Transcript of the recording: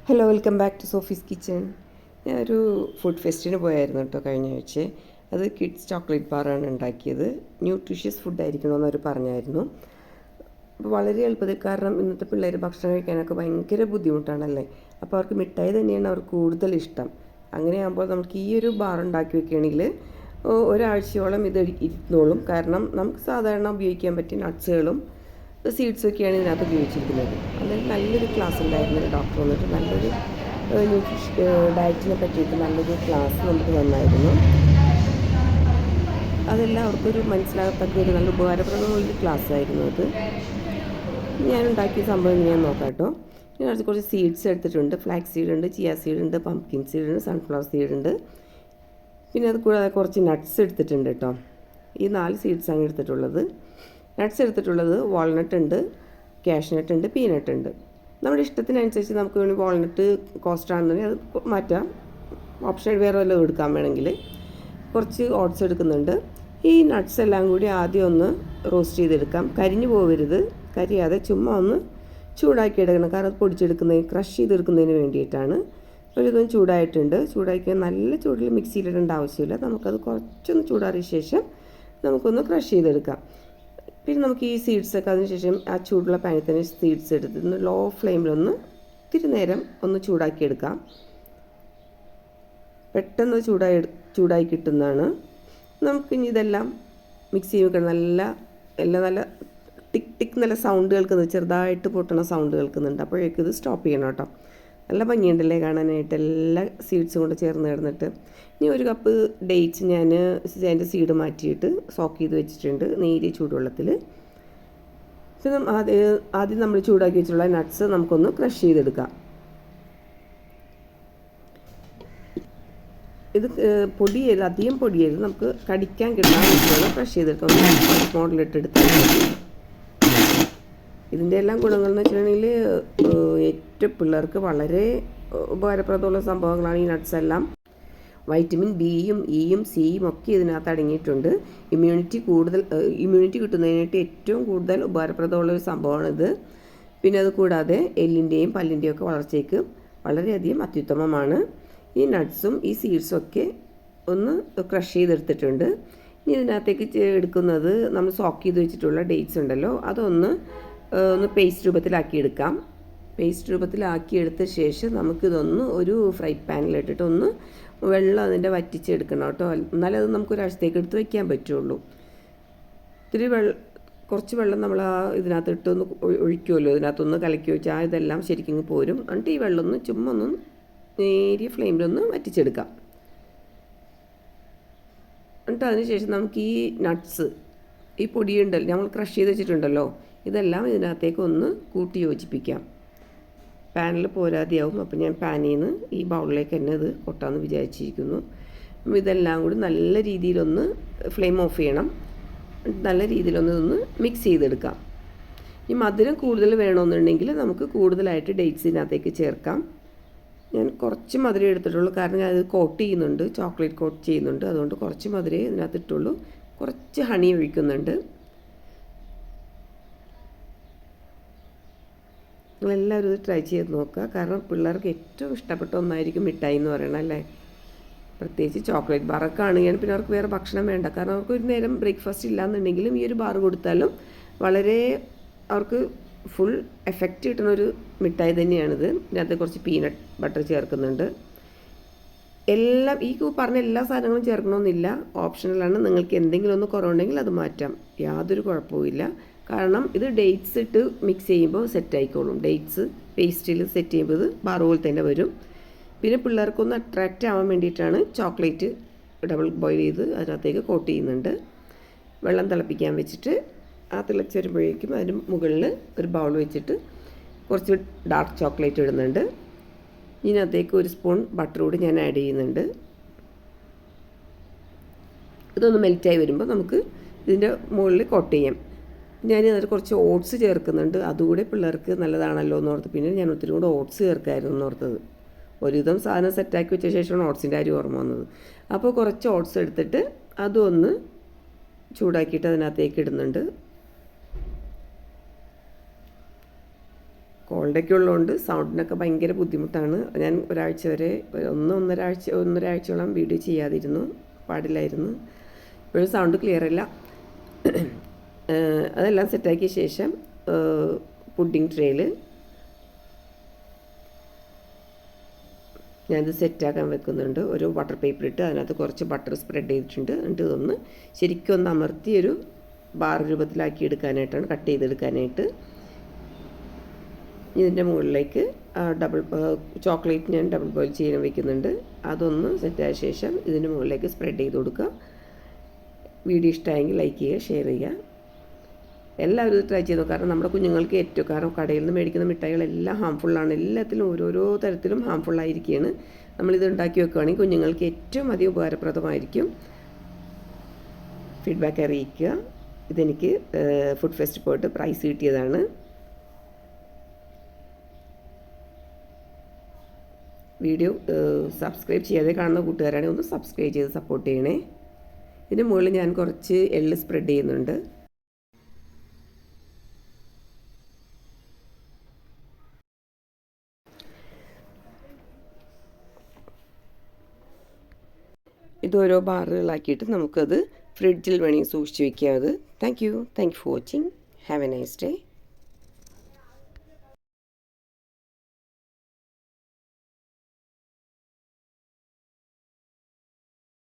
Hello, welcome back to Sophie's kitchen. ഞാനൊരു food ഫെസ്റ്റിന് പോയായിരുന്നു കേട്ടോ കഴിഞ്ഞ ആഴ്ച. അത് കിഡ്സ് ചോക്ലേറ്റ് ബാറാണ് ഉണ്ടാക്കിയത്. ന്യൂട്രീഷ്യസ് ഫുഡായിരിക്കണമെന്ന് അവർ പറഞ്ഞായിരുന്നു. അപ്പോൾ വളരെ എളുപ്പത്തിൽ, കാരണം ഇന്നത്തെ പിള്ളേർ ഭക്ഷണം കഴിക്കാനൊക്കെ ഭയങ്കര ബുദ്ധിമുട്ടാണല്ലേ. അപ്പോൾ അവർക്ക് മിഠായി തന്നെയാണ് അവർക്ക് കൂടുതൽ ഇഷ്ടം. അങ്ങനെയാകുമ്പോൾ നമുക്ക് ഈ ഒരു ബാർ ഉണ്ടാക്കി വെക്കുകയാണെങ്കിൽ ഒരാഴ്ചയോളം ഇത് ഇരുന്നോളും. കാരണം നമുക്ക് സാധാരണ ഉപയോഗിക്കാൻ പറ്റിയ നട്ട്സുകളും സീഡ്സൊക്കെയാണ് ഇതിനകത്ത് ഉപയോഗിച്ചിരിക്കുന്നത്. അതിൽ നല്ലൊരു ക്ലാസ് ഉണ്ടായിരുന്നു. ഒരു ഡോക്ടർ വന്നിട്ട് നല്ലൊരു ഡയറ്റിനെ പറ്റിയിട്ട് നല്ലൊരു ക്ലാസ് നമുക്ക് തന്നായിരുന്നു. അതെല്ലാം അവർക്കൊരു മനസ്സിലാകത്തക്ക ഒരു നല്ല ഉപകാരപ്രദമുള്ളൊരു ക്ലാസ് ആയിരുന്നു അത്. ഞാൻ ഉണ്ടാക്കിയ സംഭവം എങ്ങനെയാണെന്ന് നോക്കാം കേട്ടോ. ഞാൻ കുറച്ച് സീഡ്സ് എടുത്തിട്ടുണ്ട്. ഫ്ലാക്സ് സീഡ് ഉണ്ട്, ചിയ സീഡ് ഉണ്ട്, പംകിൻ സീഡ് ഉണ്ട്, സൺഫ്ലവർ സീഡ് ഉണ്ട്. പിന്നെ അത് കൂടാതെ കുറച്ച് നട്ട്സ് എടുത്തിട്ടുണ്ട് കേട്ടോ. ഈ 4 സീഡ്സാണ് എടുത്തിട്ടുള്ളത്. നട്ട്സ് എടുത്തിട്ടുള്ളത് വാൾനട്ട് ഉണ്ട്, കാഷ്നട്ട് ഉണ്ട്, പീനട്ട് ഉണ്ട്. നമ്മുടെ ഇഷ്ടത്തിനനുസരിച്ച് നമുക്ക് വേണമെങ്കിൽ വാൾനട്ട് കോസ്റ്റ് ആണെന്നുണ്ടെങ്കിൽ അത് മാറ്റാം. ഓപ്ഷൻ വേറെ വല്ലതും എടുക്കാൻ വേണമെങ്കിൽ. കുറച്ച് ഓട്സ് എടുക്കുന്നുണ്ട്. ഈ നട്ട്സ് എല്ലാം കൂടി ആദ്യം ഒന്ന് റോസ്റ്റ് ചെയ്തെടുക്കാം. കരിഞ്ഞു പോകരുത്, കരിയാതെ ചുമ്മാ ഒന്ന് ചൂടാക്കി എടുക്കണം. കാരണം അത് പൊടിച്ചെടുക്കുന്നതിന്, ക്രഷ് ചെയ്തെടുക്കുന്നതിന് വേണ്ടിയിട്ടാണ്. ഒരിതും ചൂടായിട്ടുണ്ട്. ചൂടാക്കി നല്ല ചൂടിൽ മിക്സിയിലിടേണ്ട ആവശ്യമില്ല. നമുക്കത് കുറച്ചൊന്ന് ചൂടാറിയ ശേഷം നമുക്കൊന്ന് ക്രഷ് ചെയ്തെടുക്കാം. പിന്നെ നമുക്ക് ഈ സീഡ്സൊക്കെ അതിനുശേഷം ആ ചൂടുള്ള പാനിൽ തന്നെ സീഡ്സ് എടുത്ത് ലോ ഫ്ലെയിമിലൊന്ന് ഇത്തിരി നേരം ഒന്ന് ചൂടാക്കിയെടുക്കാം. പെട്ടെന്ന് ചൂടായി കിട്ടുന്നതാണ്. നമുക്കിനി ഇതെല്ലാം മിക്സ് ചെയ്യുമ്പോൾ നല്ല ടിക് ടിക് നല്ല സൗണ്ട് കേൾക്കുന്നത്, ചെറുതായിട്ട് പൊട്ടണ സൗണ്ട് കേൾക്കുന്നുണ്ട്. അപ്പോഴേക്കും ഇത് സ്റ്റോപ്പ് ചെയ്യണം കേട്ടോ. നല്ല ഭംഗിയുണ്ടല്ലേ കാണാനായിട്ട്, എല്ലാ സീഡ്സും കൊണ്ട് ചേർന്ന് കിടന്നിട്ട്. ഇനി 1 കപ്പ് ഡേറ്റ്സ് ഞാൻ അതിൻ്റെ സീഡ് മാറ്റിയിട്ട് സോക്ക് ചെയ്ത് വെച്ചിട്ടുണ്ട് നേരിയ ചൂടുവെള്ളത്തിൽ. പിന്നെ ആദ്യം നമ്മൾ ചൂടാക്കി വെച്ചിട്ടുള്ള നട്ട്സ് നമുക്കൊന്ന് ക്രഷ് ചെയ്തെടുക്കാം. ഇത് പൊടിയരുത്, അധികം പൊടിയരുത്, നമുക്ക് കടിക്കാൻ കിട്ടാൻ വേണ്ടിയുള്ള ക്രഷ് ചെയ്തെടുക്കാം. മോഡലിട്ടെടുത്താൽ മതി. ഇതിൻ്റെ എല്ലാം ഗുണങ്ങളെന്ന് വെച്ചിട്ടുണ്ടെങ്കിൽ ഏറ്റവും പിള്ളേർക്ക് വളരെ ഉപകാരപ്രദമുള്ള സംഭവങ്ങളാണ് ഈ നട്ട്സ് എല്ലാം. വൈറ്റമിൻ ബിയും ഇയും സിയും ഒക്കെ ഇതിനകത്ത് അടങ്ങിയിട്ടുണ്ട്. ഇമ്മ്യൂണിറ്റി കിട്ടുന്നതിനായിട്ട് ഏറ്റവും കൂടുതൽ ഉപകാരപ്രദമുള്ള ഒരു സംഭവമാണിത്. പിന്നെ അത് കൂടാതെ എല്ലിൻ്റെയും പല്ലിൻ്റെയും ഒക്കെ വളർച്ചയ്ക്ക് വളരെയധികം അത്യുത്തമമാണ്. ഈ നട്ട്സും ഈ സീഡ്സും ഒക്കെ ഒന്ന് ക്രഷ് ചെയ്തെടുത്തിട്ടുണ്ട്. ഇനി ഇതിനകത്തേക്ക് എടുക്കുന്നത് നമ്മൾ സോക്ക് ചെയ്ത് വെച്ചിട്ടുള്ള ഡേറ്റ്സ് ഉണ്ടല്ലോ, അതൊന്ന് പേസ്റ്റ് രൂപത്തിലാക്കിയെടുക്കാം. പേസ്റ്റ് രൂപത്തിലാക്കിയെടുത്ത ശേഷം നമുക്കിതൊന്ന് ഒരു ഫ്രൈ പാനിലിട്ടിട്ട് ഒന്ന് വെള്ളം അതിൻ്റെ വറ്റിച്ചെടുക്കണം കേട്ടോ. എന്നാലേ അത് നമുക്കൊരാഴ്ചത്തേക്ക് എടുത്ത് വയ്ക്കാൻ പറ്റുള്ളൂ. കുറച്ച് വെള്ളം നമ്മൾ ഇതിനകത്തിട്ടൊന്ന് ഒഴിക്കുമല്ലോ, ഇതിനകത്തൊന്ന് കലക്കി വെച്ചാൽ ഇതെല്ലാം ശരിക്കും പോരും. എന്നിട്ട് ഈ വെള്ളം ഒന്ന് ചുമ്മാ ഒന്ന് നേരിയ ഫ്ലെയിമിലൊന്ന് വറ്റിച്ചെടുക്കാം. എന്നിട്ട് അതിന് ശേഷം നമുക്ക് ഈ നട്ട്സ്, ഈ പൊടിയുണ്ടല്ലോ നമ്മൾ ക്രഷ് ചെയ്ത് വെച്ചിട്ടുണ്ടല്ലോ, ഇതെല്ലാം ഇതിനകത്തേക്ക് ഒന്ന് കൂട്ടി യോജിപ്പിക്കാം. പാനിൽ പോരാതെയാവും. അപ്പോൾ ഞാൻ പാനിൽ നിന്ന് ഈ ബൗളിലേക്ക് തന്നെ ഇത് കൊട്ടാമെന്ന് വിചാരിച്ചിരിക്കുന്നു. ഇതെല്ലാം കൂടി നല്ല രീതിയിലൊന്ന് ഫ്ലെയിം ഓഫ് ചെയ്യണം. നല്ല രീതിയിലൊന്ന് ഇതൊന്ന് മിക്സ് ചെയ്തെടുക്കാം. ഈ മധുരം കൂടുതൽ വേണമെന്നുണ്ടെങ്കിൽ നമുക്ക് കൂടുതലായിട്ട് ഡേറ്റ്സ് ഇതിനകത്തേക്ക് ചേർക്കാം. ഞാൻ കുറച്ച് മധുരം എടുത്തിട്ടുള്ളൂ, കാരണം ഞാനത് കോട്ട് ചെയ്യുന്നുണ്ട്, ചോക്ലേറ്റ് കോട്ട് ചെയ്യുന്നുണ്ട്. അതുകൊണ്ട് കുറച്ച് മധുരമേ ഇതിനകത്ത് ഇട്ടുള്ളൂ. കുറച്ച് ഹണി ഒഴിക്കുന്നുണ്ട്. നിങ്ങളെല്ലാവരും ഇത് ട്രൈ ചെയ്ത് നോക്കുക. കാരണം പിള്ളേർക്ക് ഏറ്റവും ഇഷ്ടപ്പെട്ട ഒന്നായിരിക്കും മിഠായി എന്ന് പറയണം അല്ലേ. പ്രത്യേകിച്ച് ചോക്ലേറ്റ് ബാറൊക്കെ ആണെങ്കിൽ പിന്നെ അവർക്ക് വേറെ ഭക്ഷണം വേണ്ട. കാരണം അവർക്ക് ഒരു നേരം ബ്രേക്ക്ഫാസ്റ്റ് ഇല്ലയെന്നുണ്ടെങ്കിലും ഈ ഒരു ബാർ കൊടുത്താലും വളരെ അവർക്ക് ഫുൾ എഫക്റ്റ് കിട്ടുന്നൊരു മിഠായി തന്നെയാണിത്. ഇതിനകത്ത് കുറച്ച് പീനട്ട് ബട്ടർ ചേർക്കുന്നുണ്ട്. എല്ലാം ഈ പറഞ്ഞ എല്ലാ സാധനങ്ങളും ചേർക്കണമെന്നില്ല, ഓപ്ഷണലാണ്. നിങ്ങൾക്ക് എന്തെങ്കിലും ഒന്ന് കുറവുണ്ടെങ്കിൽ അത് മാറ്റാം, യാതൊരു കുഴപ്പവുമില്ല. കാരണം ഇത് ഡേറ്റ്സ് ഇട്ട് മിക്സ് ചെയ്യുമ്പോൾ സെറ്റ് ആയിക്കോളും. ഡേറ്റ്സ് പേസ്റ്റിൽ സെറ്റ് ചെയ്യുമ്പോൾ ഇത് ബാർ പോലെ തന്നെ വരും. പിന്നെ പിള്ളേർക്കൊന്ന് അട്രാക്റ്റ് ആവാൻ വേണ്ടിയിട്ടാണ് ചോക്ലേറ്റ് ഡബിൾ ബോയിൽ ചെയ്ത് അതിനകത്തേക്ക് കോട്ട് ചെയ്യുന്നുണ്ട്. വെള്ളം തിളപ്പിക്കാൻ വെച്ചിട്ട് ആ തിളച്ച് വരുമ്പോഴേക്കും അതിന് മുകളിൽ ഒരു ബൗൾ വെച്ചിട്ട് കുറച്ച് ഡാർക്ക് ചോക്ലേറ്റ് ഇടുന്നുണ്ട്. ഇതിനകത്തേക്ക് 1 സ്പൂൺ ബട്ടർ കൂടി ഞാൻ ആഡ് ചെയ്യുന്നുണ്ട്. ഇതൊന്ന് മെൽറ്റായി വരുമ്പോൾ നമുക്ക് ഇതിൻ്റെ മുകളിൽ കോട്ട് ചെയ്യാം. ഞാൻ അതിൽ കുറച്ച് ഓട്സ് ചേർക്കുന്നുണ്ട്. അതുകൂടെ പിള്ളേർക്ക് നല്ലതാണല്ലോ എന്നോർത്ത് പിന്നെ ഞാൻ ഒത്തിരി കൂടെ ഓട്സ് ചേർക്കായിരുന്നു എന്നോർത്തത്. ഒരുവിധം സാധനം സെറ്റാക്കി വെച്ച ശേഷമാണ് ഓട്സിൻ്റെ കാര്യം ഓർമ്മ വന്നത്. അപ്പോൾ കുറച്ച് ഓട്സ് എടുത്തിട്ട് അതൊന്ന് ചൂടാക്കിയിട്ട് അതിനകത്തേക്ക് ഇടുന്നുണ്ട്. കോൾഡൊക്കെ ഉള്ളതുകൊണ്ട് സൗണ്ടിനൊക്കെ ഭയങ്കര ബുദ്ധിമുട്ടാണ്. ഞാൻ ഒരാഴ്ച വരെ ഒന്നരാഴ്ചയോളം വീഡിയോ ചെയ്യാതിരുന്നു, പാടില്ലായിരുന്നു. ഇപ്പോഴും സൗണ്ട് ക്ലിയർ അല്ല. അതെല്ലാം സെറ്റാക്കിയ ശേഷം പുഡിംഗ് ട്രേയിൽ ഞാനിത് സെറ്റാക്കാൻ വെക്കുന്നുണ്ട്. ഒരു ബട്ടർ പേപ്പർ ഇട്ട് അതിനകത്ത് കുറച്ച് ബട്ടർ സ്പ്രെഡ് ചെയ്തിട്ടുണ്ട്. എന്നിട്ട് ഇതൊന്ന് ശരിക്കും ഒന്ന് അമർത്തി ഒരു ബാർ രൂപത്തിലാക്കി എടുക്കാനായിട്ടാണ്, കട്ട് ചെയ്തെടുക്കാനായിട്ട്. ഇതിൻ്റെ മുകളിലേക്ക് ചോക്ലേറ്റ് ഞാൻ ഡബിൾ ബോയിൽ ചെയ്യാൻ വെക്കുന്നുണ്ട്. അതൊന്ന് സെറ്റായ ശേഷം ഇതിൻ്റെ മുകളിലേക്ക് സ്പ്രെഡ് ചെയ്ത് കൊടുക്കുക. വീഡിയോ ഇഷ്ടമായെങ്കിൽ ലൈക്ക് ചെയ്യുക, ഷെയർ ചെയ്യുക. എല്ലാവരും ഇത് ട്രൈ ചെയ്തു. കാരണം നമ്മുടെ കുഞ്ഞുങ്ങൾക്ക് ഏറ്റവും, കാരണം കടയിൽ നിന്ന് മേടിക്കുന്ന മിഠായികളെല്ലാം ഹാംഫുള്ളാണ്. എല്ലാത്തിലും ഓരോരോ തരത്തിലും ഹാംഫുള്ളായിരിക്കുകയാണ്. നമ്മളിത് ഉണ്ടാക്കി വെക്കുകയാണെങ്കിൽ കുഞ്ഞുങ്ങൾക്ക് ഏറ്റവും അധികം ഉപകാരപ്രദമായിരിക്കും. ഫീഡ്ബാക്ക് അറിയിക്കുക. ഇതെനിക്ക് ഫുഡ് ഫെസ്റ്റ് പോയിട്ട് പ്രൈസ് കിട്ടിയതാണ്. വീഡിയോ സബ്സ്ക്രൈബ് ചെയ്യാതെ കാണുന്ന കൂട്ടുകാരാണെങ്കിൽ ഒന്ന് സബ്സ്ക്രൈബ് ചെയ്ത് സപ്പോർട്ട് ചെയ്യണേ. ഇതിന് മുകളിൽ ഞാൻ കുറച്ച് എള്ള് സ്പ്രെഡ് ചെയ്യുന്നുണ്ട്. ഇത് ഓരോ ബാറുകളാക്കിയിട്ട് നമുക്കത് ഫ്രിഡ്ജിൽ വേണമെങ്കിൽ സൂക്ഷിച്ച് വയ്ക്കാം. അത് thank you for watching. Have A nice day.